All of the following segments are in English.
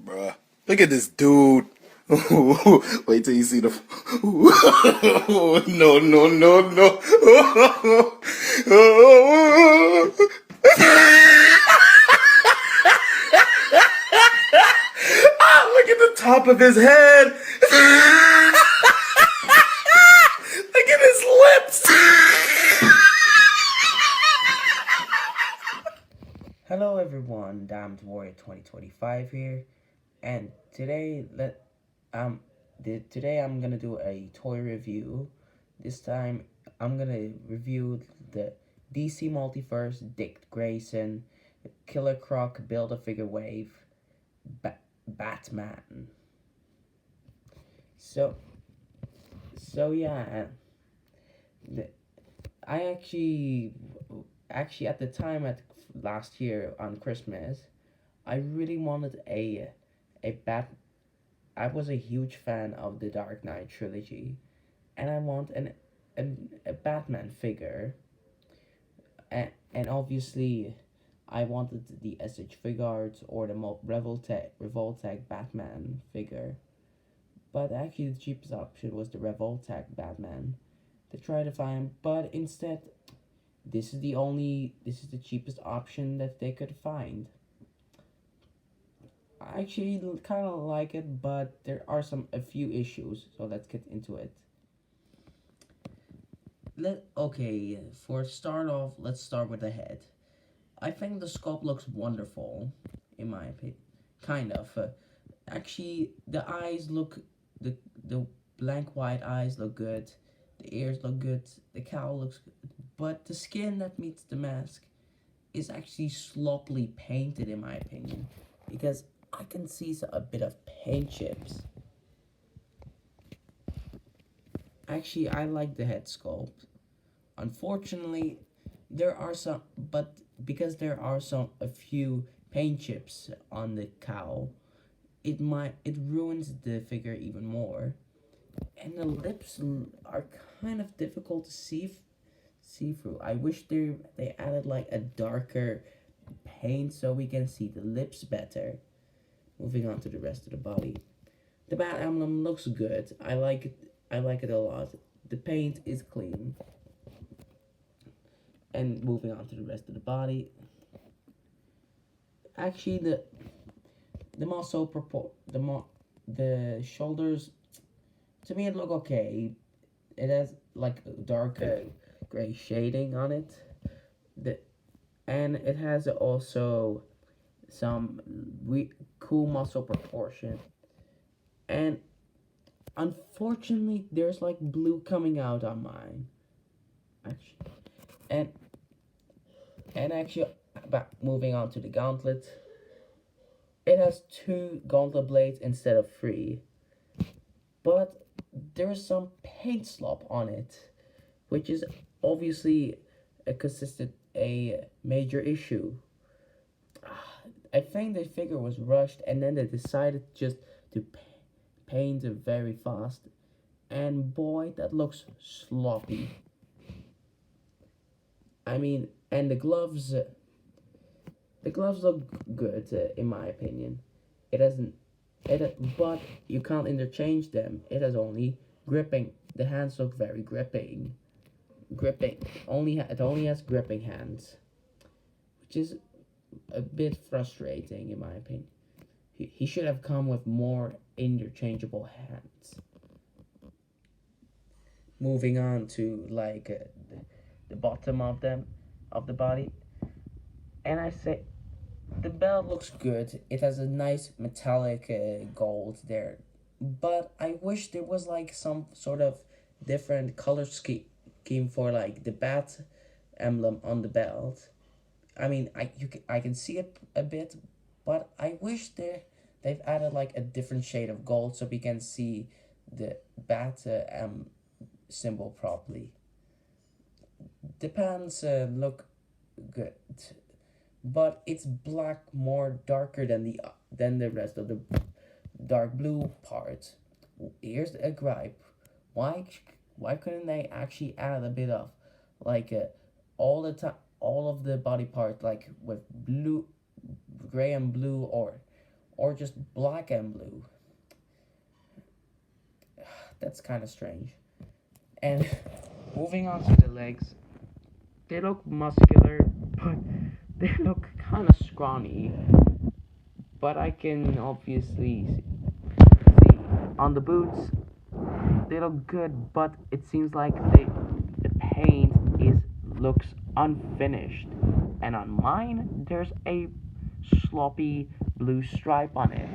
Bruh, look at this dude. Wait till you see the. No, no, no, no. Look at the top of his head. Look at his lips. Hello everyone, Damned Warrior 2025 here, and today I'm gonna do a toy review. This time I'm gonna review the DC Multiverse Dick Grayson Killer Croc Build-A-Figure Wave Batman. So yeah, the, I actually at the time at last year on Christmas, I really wanted a bat. I was a huge fan of the Dark Knight trilogy, and I want a Batman figure, and obviously, I wanted the SH Figuarts or the Revoltech Batman figure, but actually the cheapest option was the Revoltech Batman to try to find, but instead this is the cheapest option that they could find. I actually kind of like it, but there are a few issues, so let's get into it. For start off, let's start with the head. I think the sculpt looks wonderful, in my opinion. Kind of. Actually, the eyes look the blank white eyes look good. The ears look good. The cowl looks good. But the skin that meets the mask is actually sloppily painted, in my opinion, because I can see a bit of paint chips. Actually, I like the head sculpt. Unfortunately, there are some, but because there are a few paint chips on the cowl, it ruins the figure even more. And the lips are kind of difficult to see through. I wish they added like a darker paint so we can see the lips better. Moving on to the rest of the body. The bat emblem looks good. I like it. I like it a lot. The paint is clean. And moving on to the rest of the body. Actually, the muscle the shoulders, to me it look okay. It has like dark gray shading on it. And it has also some cool muscle proportion. And unfortunately, there's like blue coming out on mine. Actually, and actually, moving on to the gauntlet, it has 2 gauntlet blades instead of 3, but there's some paint slop on it, which is obviously a major issue. I think the figure was rushed, and then they decided just to paint it very fast, and boy, that looks sloppy. I mean, and the gloves look good, in my opinion. It hasn't, but you can't interchange them. It has only gripping. The hands look very gripping. It only has gripping hands, which is a bit frustrating in my opinion. He should have come with more interchangeable hands. Moving on to like the bottom of the body, and I say the belt looks good. It has a nice metallic gold there, but I wish there was like some sort of different color scheme for like the bat emblem on the belt. I mean, I can see it a bit, but I wish they've added like a different shade of gold so we can see the bat symbol properly. The pants look good, but it's black more darker than the rest of the dark blue part. Here's a gripe: why couldn't they actually add a bit of like all the time, all of the body part like with blue, gray and blue, or or just black and blue. That's kind of strange. And moving on to the legs, they look muscular, but they look kind of scrawny. But I can obviously see on the boots, they look good, but it seems like the paint is looks unfinished. And on mine, there's a sloppy blue stripe on it.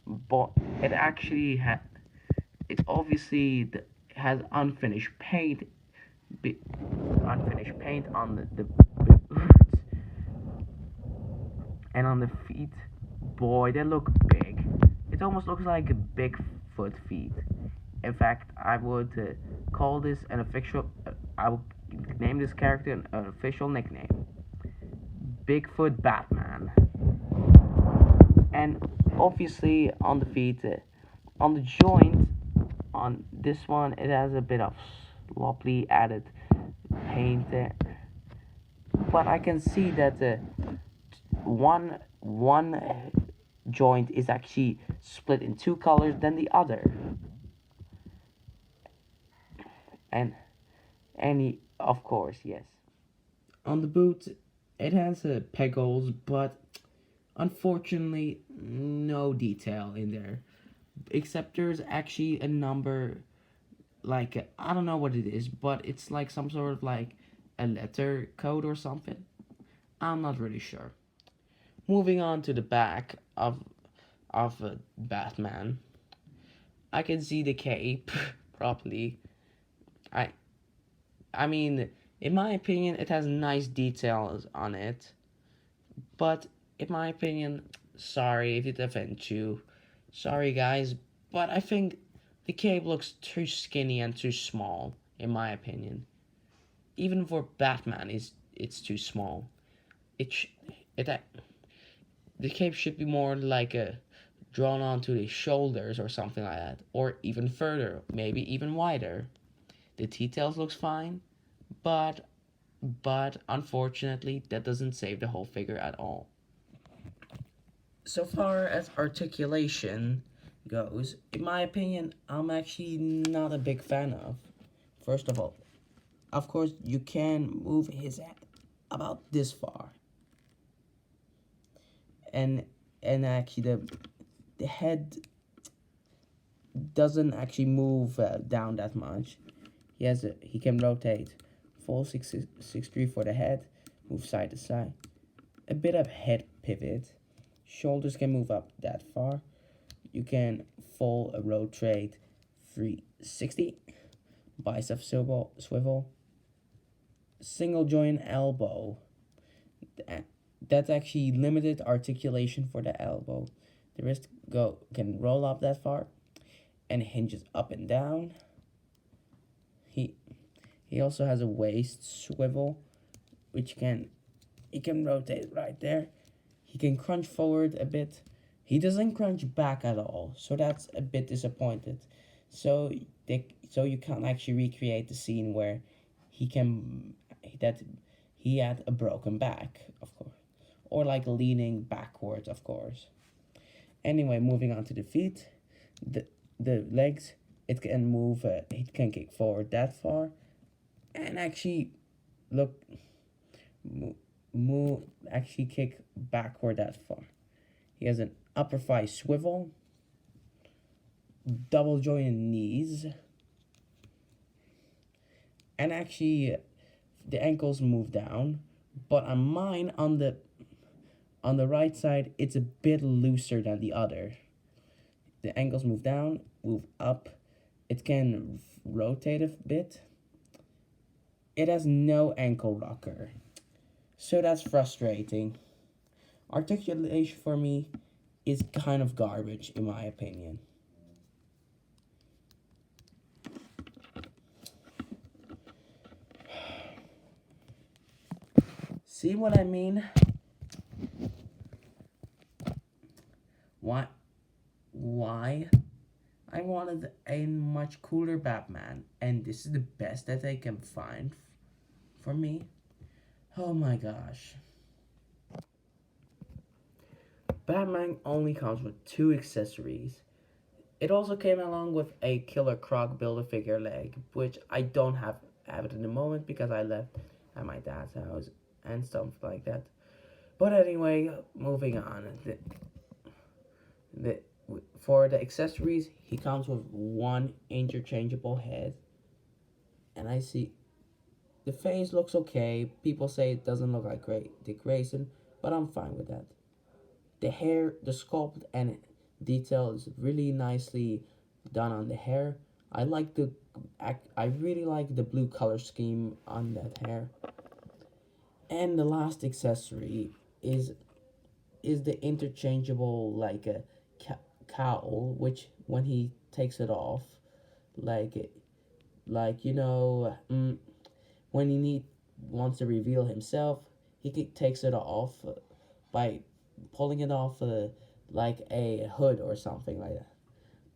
But it actually it obviously has unfinished paint, unfinished paint on the boots and on the feet. Boy, they look big. It almost looks like a Bigfoot feet. In fact, I would call this an official. I would name this character an official nickname: Bigfoot Batman. And obviously on the feet, on the joint, on this one, it has a bit of sloppily added paint there. But I can see that one joint is actually split in two colors than the other. And any, of course, yes. On the boot, it has peg holes, but unfortunately, no detail in there. Except there's actually a number, like, I don't know what it is, but it's like some sort of like a letter code or something. I'm not really sure. Moving on to the back of Batman, I can see the cape properly. I I mean, in my opinion, it has nice details on it, but in my opinion, sorry if it offends you, sorry guys, but I think the cape looks too skinny and too small. In my opinion, even for Batman, it's too small. It sh- it The cape should be more like a drawn onto the shoulders or something like that, or even further, maybe even wider. The details looks fine, but unfortunately that doesn't save the whole figure at all. So far as articulation goes, in my opinion, I'm actually not a big fan of. First of course, you can move his head about this far, and actually the head doesn't actually move down that much. He can rotate full 663 for the head, move side to side, a bit of head pivot. Shoulders can move up that far. You can full rotate 360, bicep swivel, single joint elbow. That's actually limited articulation for the elbow. The wrist can roll up that far, and hinges up and down. He also has a waist swivel, which he can rotate right there. He can crunch forward a bit. He doesn't crunch back at all, so that's a bit disappointed. So you can't actually recreate the scene where he can that he had a broken back, of course, or like leaning backwards, of course. Anyway, moving on to the feet, the legs. It can move. It can kick forward that far, and actually look move actually kick backward that far. He has an upper thigh swivel, double jointed knees, and actually the ankles move down. But on mine, on the right side, it's a bit looser than the other. The ankles move down, move up. It can rotate a bit. It has no ankle rocker, so that's frustrating. Articulation for me is kind of garbage, in my opinion. See what I mean? Why? Why? I wanted a much cooler Batman, and this is the best that they can find for me. Oh my gosh. Batman only comes with two accessories. It also came along with a Killer Croc Build-A-Figure leg, which I don't have it in the moment because I left at my dad's house and stuff like that. But anyway, moving on. The, for the accessories, he comes with one interchangeable head, and I see the face looks okay. People say it doesn't look like Dick Grayson, but I'm fine with that. The hair, the sculpt and detail is really nicely done on the hair. I really like the blue color scheme on that hair. And the last accessory is is the interchangeable like a cowl, which when he takes it off, like like you know, when he wants to reveal himself, he takes it off by pulling it off like a hood or something like that.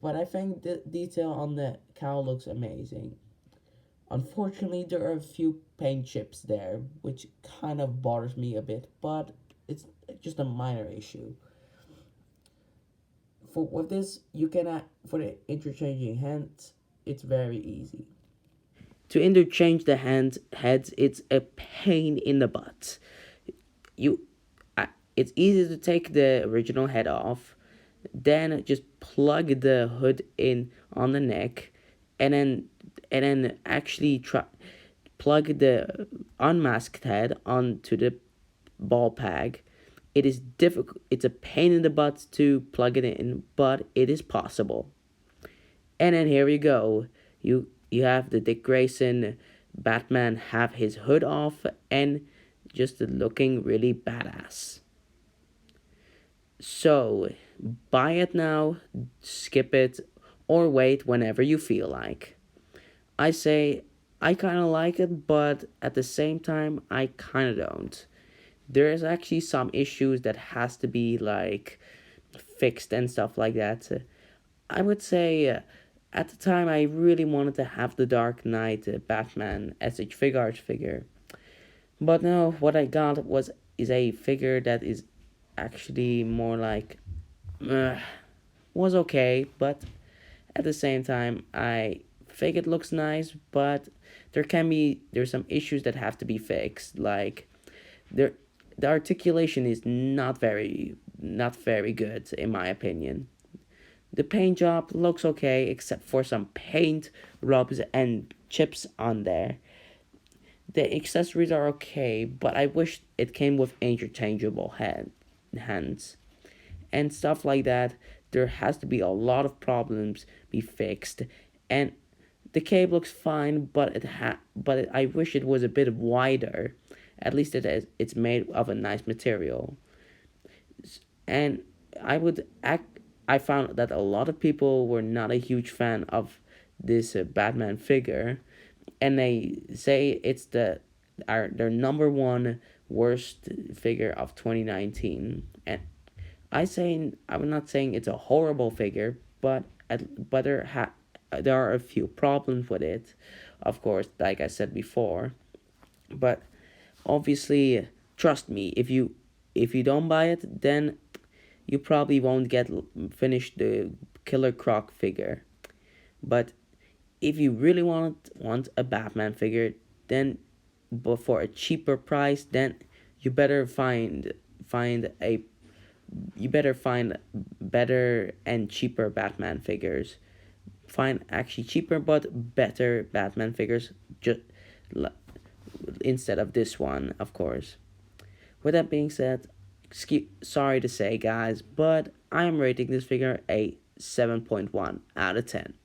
But I think the detail on the cowl looks amazing. Unfortunately, there are a few paint chips there, which kind of bothers me a bit, but it's just a minor issue. For with this, you can for the interchanging hands, it's very easy. To interchange the heads, it's a pain in the butt. You, it's easy to take the original head off, then just plug the hood in on the neck, and then actually try plug the unmasked head onto the ball peg. It is difficult. It's a pain in the butt to plug it in, but it is possible. And then here you go. You have the Dick Grayson Batman have his hood off and just looking really badass. So buy it now, skip it, or wait whenever you feel like. I say I kind of like it, but at the same time I kind of don't. There is actually some issues that has to be like fixed and stuff like that. I would say at the time I really wanted to have the Dark Knight Batman SH Figart figure, but no, what I got is a figure that is actually more like uh, was okay, but at the same time I think it looks nice, but there's some issues that have to be fixed, like there the articulation is not very good in my opinion. The paint job looks okay except for some paint rubs and chips on there. The accessories are okay, but I wish it came with interchangeable hands and stuff like that. There has to be a lot of problems be fixed, and the cape looks fine, but I wish it was a bit wider. At least it's made of a nice material, and I would act. I found that a lot of people were not a huge fan of this Batman figure, and they say it's their number one worst figure of 2019. And I'm not saying it's a horrible figure, but there are a few problems with it, of course, like I said before. But obviously, trust me, if you don't buy it, then you probably won't get finish the Killer Croc figure. But if you really want a Batman figure, then but for a cheaper price, then you better find a you better find better and cheaper Batman figures. Find actually cheaper but better Batman figures just instead of this one, of course. With that being said, sorry to say, guys, but I am rating this figure a 7.1 out of 10.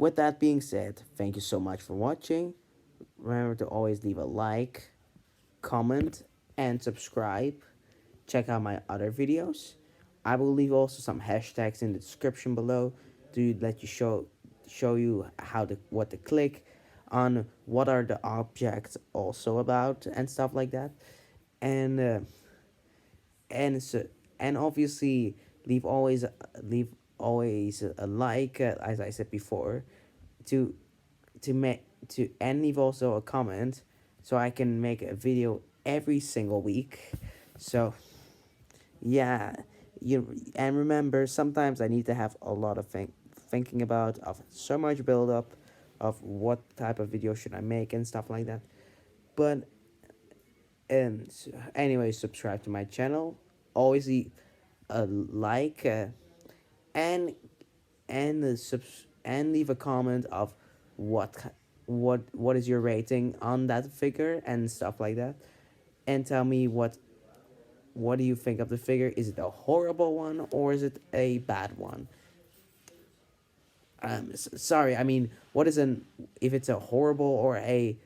With that being said, thank you so much for watching. Remember to always leave a like, comment, and subscribe. Check out my other videos. I will leave also some hashtags in the description below to let you show you what to click on, what are the objects also about and stuff like that. And and so and obviously leave always a like, as I said before, to to make to and leave also a comment so I can make a video every single week. So yeah, and remember, sometimes I need to have a lot of thinking about of so much build up of what type of video should I make and stuff like that. But anyway, subscribe to my channel. Always leave a like, and and leave a comment of what what is your rating on that figure and stuff like that, and tell me what do you think of the figure. Is it a horrible one or is it a bad one? Sorry, I mean, what is an if it's a horrible or a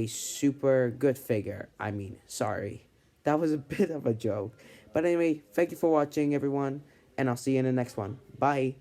super good figure? I mean, sorry, that was a bit of a joke. But anyway, thank you for watching, everyone, and I'll see you in the next one. Bye.